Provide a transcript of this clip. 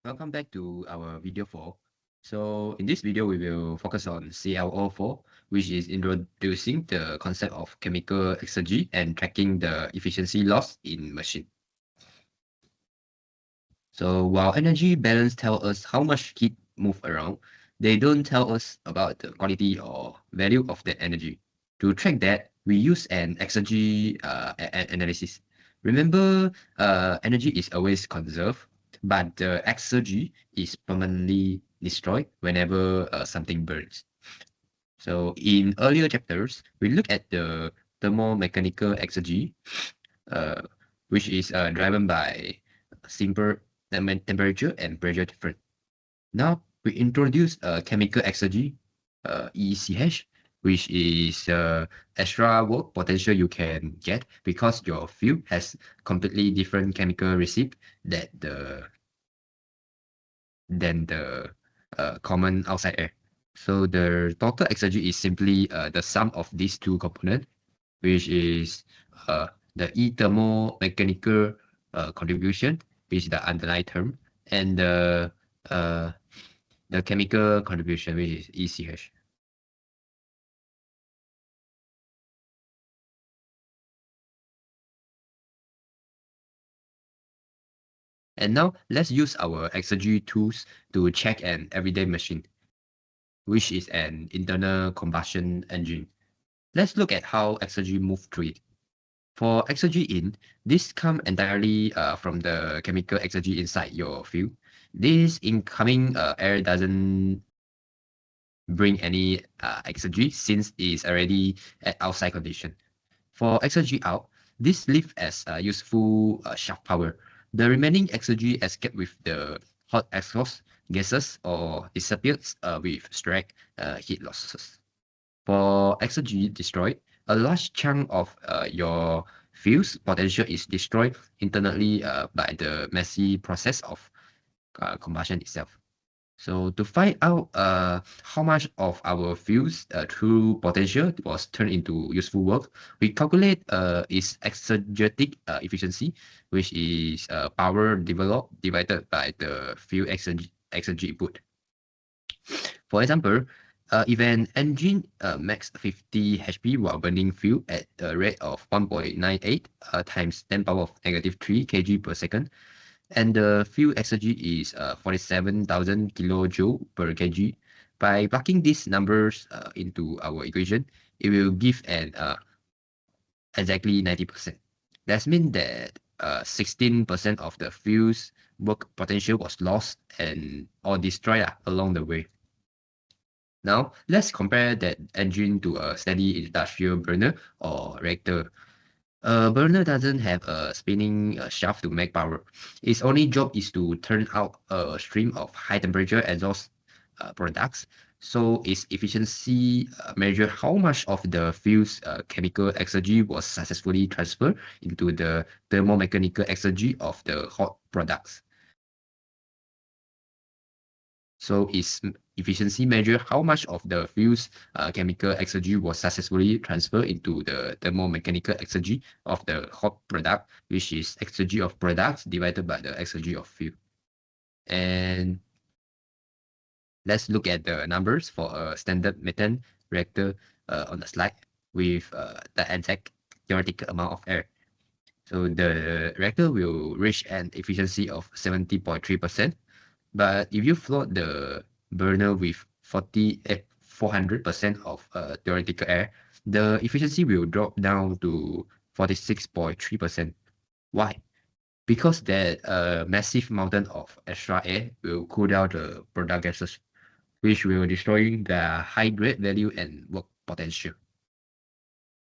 Welcome back to our video 4. So in this video, we will focus on ClO4, which is introducing the concept of chemical exergy and tracking the efficiency loss in machine. So while energy balance tell us how much heat move around, they don't tell us about the quality or value of that energy. To track that, we use an exergy analysis. Remember, energy is always conserved, but the exergy is permanently destroyed whenever something burns. So in earlier chapters, we look at the thermomechanical exergy, uh, which is driven by simple temperature and pressure difference. Now we introduce chemical exergy, ECH, which is extra work potential you can get because your fuel has completely different chemical receipt that than the common outside air. So the total exergy is simply the sum of these two components, which is the E thermomechanical contribution, which is the underlying term, and uh, the chemical contribution, which is ECH. And now let's use our exergy tools to check an everyday machine, which is an internal combustion engine. Let's look at how exergy move through it. For exergy in, this come entirely from the chemical exergy inside your fuel. This incoming air doesn't bring any exergy since it's already at outside condition. For exergy out, this leaves as useful shaft power. The remaining exergy escape with the hot exhaust gases or disappears with direct heat losses. For exergy destroyed, a large chunk of your fuel's potential is destroyed internally by the messy process of combustion itself. So to find out how much of our fuel's true potential was turned into useful work, we calculate its exergetic efficiency, which is power developed divided by the fuel exergy input. For example, if an engine makes 50 HP while burning fuel at a rate of 1.98 times 10 power of negative 3 kg per second, and the fuel exergy is 47,000 kilojoule per kg, by plugging these numbers into our equation, it will give an exactly 90%. That means that 16% of the fuel's work potential was lost and or destroyed along the way. Now, let's compare that engine to a steady industrial burner or reactor. A burner doesn't have a spinning shaft to make power. Its only job is to turn out a stream of high temperature exhaust products. So its efficiency measure how much of the fuel's chemical exergy was successfully transferred into the thermomechanical exergy of the hot products. So its efficiency measure how much of the fuel's chemical exergy was successfully transferred into the thermomechanical exergy of the hot product, which is exergy of products divided by the exergy of fuel. And let's look at the numbers for a standard methane reactor on the slide with the exact theoretical amount of air. So the reactor will reach an efficiency of 70.3%. But if you float the burner with 400% of theoretical air, the efficiency will drop down to 46.3%. Why? Because that massive mountain of extra air will cool down the product gases, which will destroy the high grade value and work potential.